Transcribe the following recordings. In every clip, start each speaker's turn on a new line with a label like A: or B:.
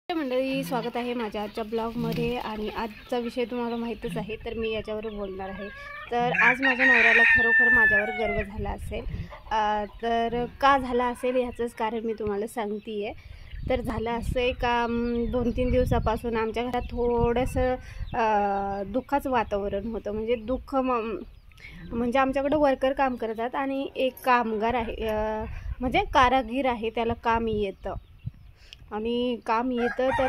A: मंडळी, स्वागत आहे माझ्या आजच्या ब्लॉगमध्ये। आणि आजचा विषय तुम्हाला माहीतच आहे, तर मी याच्यावर बोलणार आहे। तर आज माझ्या नवऱ्याला खरोखर माझ्यावर गर्व झाला असेल। तर का झाला असेल याचंच कारण मी तुम्हाला सांगते आहे। तर झालं असं का 2-3 दिवसापासून आमच्या घरात थोडंसं दुःखाचं वातावरण होतं। म्हणजे दुःख म्हणजे आमच्याकडे वर्कर काम करतात आणि एक कामगार आहे, म्हणजे कारागीर आहे, त्याला काम येतं आणि काम येतं। तर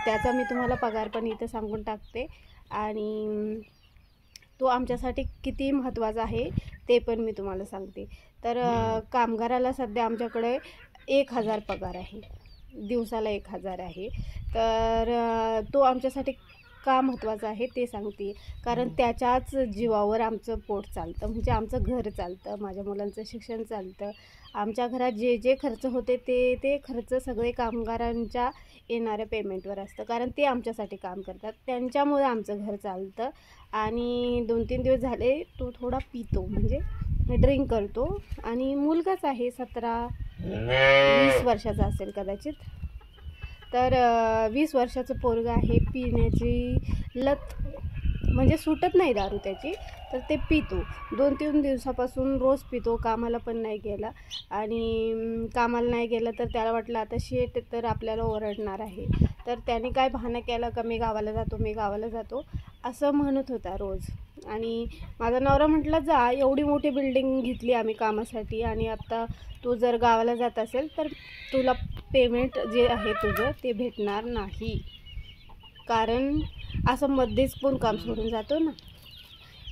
A: त्याचा मी तुम्हाला पगार पण इथं सांगून टाकते आणि तो आमच्यासाठी किती महत्त्वाचा आहे ते पण मी तुम्हाला सांगते। तर कामगाराला सध्या आमच्याकडे 1000 पगार आहे, दिवसाला 1000 आहे। तर तो आमच्यासाठी का महत्त्वाचा आहे ते सांगते। कारण त्याच्याच जीवावर आमचं पोट चालतं, म्हणजे आमचं घर चालतं, माझ्या मुलांचं शिक्षण चालतं। आमच्या घरात जे जे खर्च होते ते खर्च सगळे कामगारांच्या येणाऱ्या पेमेंटवर असतं, कारण ते आमच्यासाठी काम करतात, त्यांच्यामुळे आमचं घर चालतं। आणि 2-3 दिवस झाले तो थोडा पितो, म्हणजे ड्रिंक करतो आणि मुलगाच आहे, 17-20 वर्षाचा असेल कदाचित। तर 20 वर्षाचं पोरगं आहे, पिण्याची लत म्हणजे सुटत नाही दारू त्याची, तर ते पितो। 2-3 दिवसापासून रोज पितो, कामाला पण नाही गेला। आणि कामाला नाही गेला तर त्याला वाटलं आता शेट तर आपल्याला ओरडणार आहे, तर त्याने काय बहाणा केला का मी गावाला जातो असं म्हणत होता रोज। आणि माझा नवरा म्हटला, जा, एवढी मोठी बिल्डिंग घेतली आम्ही कामासाठी आणि आत्ता तू जर गावाला जात असेल तर तुला पेमेंट जे आहे तुझं ते भेटणार नाही, कारण असं मध्येच कोण काम सोडून जातो ना।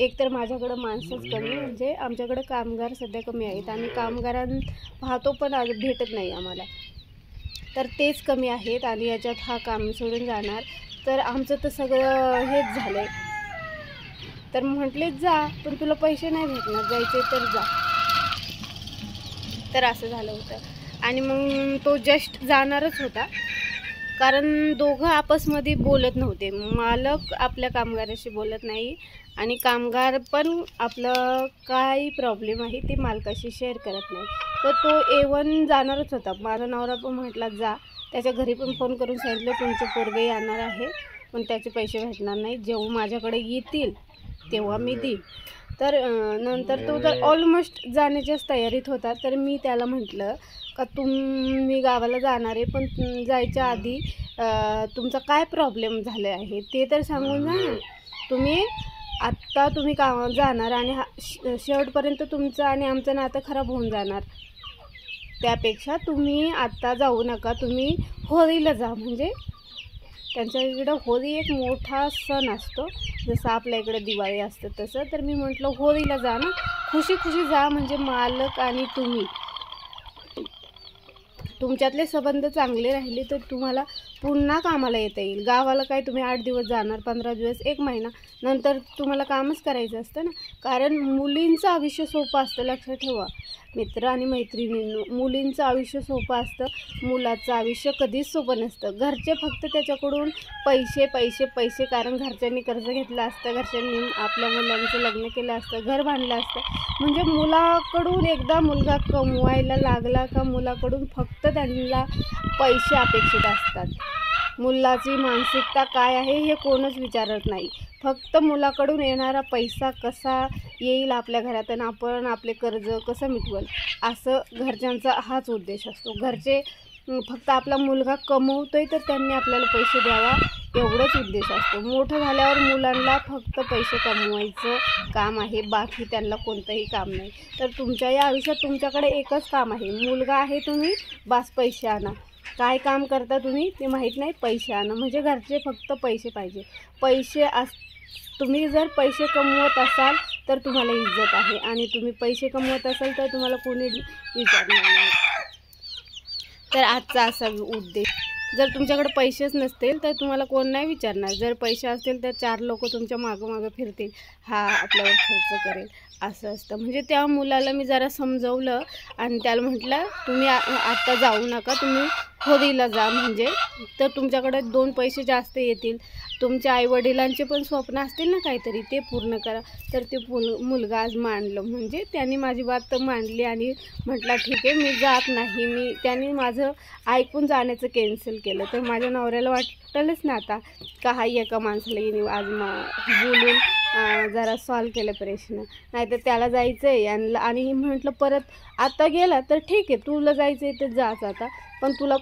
A: एक तर माझ्याकडं माणसंच कमी, म्हणजे आमच्याकडं कामगार सध्या कमी आहेत आणि पाहतो पण भेटत नाही आम्हाला, तर तेच कमी आहेत आणि याच्यात हा काम सोडून जाणार तर आमचं तर सगळं हेच झालं आहे। तर म्हटले जा, पण तुला पैसे नाही भेटणार, जायचे तर जा। तर असं झालं होतं आणि मग तो जस्ट जाणारच होता, कारण दोघं आपसमध्ये बोलत नव्हते। मालक आपल्या कामगाराशी बोलत नाही आणि कामगार पण आपलं काय प्रॉब्लेम आहे ते मालकाशी शेअर करत नाही। तर तो A1 जाणारच होता। माझा नवरा पण म्हटला जा, त्याच्या घरी पण फोन करून सांगितलं तुमचं पोरगं येणार आहे, पण त्याचे पैसे भेटणार नाही, जेव्हा माझ्याकडे येतील तेव्हा मी देईन। तर नंतर तो जर ऑलमोस्ट जाण्याच्याच तयारीत होता, तर मी त्याला म्हटलं का तुम्ही गावाला जाणार आहे, पण जायच्या आधी तुमचा काय प्रॉब्लेम झाले आहे ते तर सांगून जा ना। आत्ता तुम्ही जाणार आणि शेवटपर्यंत तुमचं आणि आमचं नातं खराब होऊन जाणार, त्यापेक्षा तुम्ही आत्ता जाऊ नका, तुम्ही होळीला जा। म्हणजे त्यांच्या इकडं होळी एक मोठा सण असतो, जसं आपल्या इकडे दिवाळी असतं तसं। तर मी म्हटलं होळीला जा ना, खुशी खुशी जा, म्हणजे मालक आणि तुमच्यातले संबंध चांगले राहिले तर तुम्हाला पुन्हा कामाला येता येईल। गावाला काय तुम्ही 8 दिवस जाणार, 15 दिवस, 1 महिना, नंतर तुम्हाला कामच करायचं असतं ना। कारण मुलींचं आयुष्य सोपं असतं, लक्षात ठेवा मित्र आणि मैत्रिणींनो, मुलींचं आयुष्य सोपं असतं, मुलाचं आयुष्य कधीच सोपं नसतं। घरचे फक्त त्याच्याकडून पैसे पैसे पैसे, कारण घरच्यांनी कर्ज घेतलं असतं, घरच्यांनी आपल्या मुलांचं लग्न केलं असतं, घर बांधलं असतं, म्हणजे मुलाकडून एकदा मुलगा कमवायला लागला का मुलाकडून फक्त त्यांना पैसे अपेक्षित असतात। मुलाची मानसिकता काय आहे हे कोणच विचारत नाही, फक्त मुलाकडून येणारा पैसा कसा येईल आपल्या घरात आणि आपण आपले कर्ज कसं मिटवल, असं घरच्यांचा हाच उद्देश असतो। घरचे फक्त आपला मुलगा कमवतोय तर त्यांनी आपल्याला पैसे द्यावा एवढंच उद्देश असतो। मोठं झाल्यावर मुलांना फक्त पैसे कमवायचं काम आहे, बाकी त्यांना कोणतंही काम नाही। तर तुमच्या या आयुष्यात तुमच्याकडे एकच काम आहे, मुलगा आहे तुम्ही, बस पैसे आणा। काय काम करता तुम्ही ते माहीत नाही, पैसे आणा, म्हणजे घरचे फक्त पैसे पाहिजे। तुम्ही जर पैसे कमवत असाल तर तुम्हाला इज्जत आहे, आणि तुम्ही पैसे कमवत असाल तर तुम्हाला कोणी विचारणार नाही। तर आजचा असा उद्देश, जर तुमच्याकडे पैसेच नसतील तर तुम्हाला कोण नाही विचारणार, जर पैसे असतील तर 4 लोक तुमच्या मागं फिरतील, हा आपल्यावर खर्च करेल, असं असतं. म्हणजे त्या मुलाला मी जरा समजवलं आणि त्याला म्हटलं तुम्ही आत्ता जाऊ नका, तुम्ही होदीला जा, म्हणजे तर तुमच्याकडे 2 पैसे जास्त येतील, तुमच्या आईवडिलांचे पण स्वप्न असतील ना काहीतरी, ते पूर्ण करा. तर ते मुलगा आज मांडलं, म्हणजे त्यांनी माझी बात मांडली आणि म्हटलं ठीक आहे मी जात नाही. त्यांनी माझं ऐकून जाण्याचं कॅन्सल केलं. तर माझ्या नवऱ्याला वाटलंच ना आता का हा एका माणसाला येणे आज बोलून जरा सॉल्व केलं प्रश्न, नाहीतर त्याला जायचं आहे आणि म्हटलं परत आता गेला तर ठीक आहे, तुला जायचं आहे तर जाच आता, पण तुला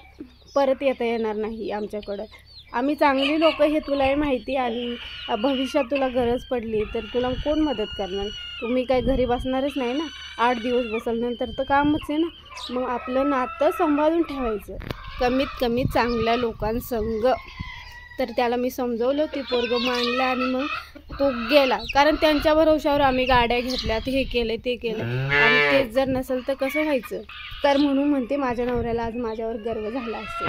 A: परत येता येणार नाही आमच्याकडं. आम्ही चांगली लोक हे तुलाही माहिती, आणि भविष्यात तुला गरज पडली तर तुला कोण मदत करणार? तुम्ही काय घरी बसणारच नाही ना, 8 दिवस बसल नंतर तर कामच आहे ना. मग आपलं नातं सांभाळून ठेवायचं, कमीत कमी चांगल्या लोकांसंग. तर त्याला मी समजवलं, ती पोरगं मांडलं आणि मग तो गेला. कारण त्यांच्या भरोशावर आम्ही गाड्या घेतल्यात, हे केलं ते केलं, आणि तेच जर नसेल तर कसं व्हायचं? तर म्हणून म्हणते माझ्या नवऱ्याला आज माझ्यावर गर्व झाला असेल.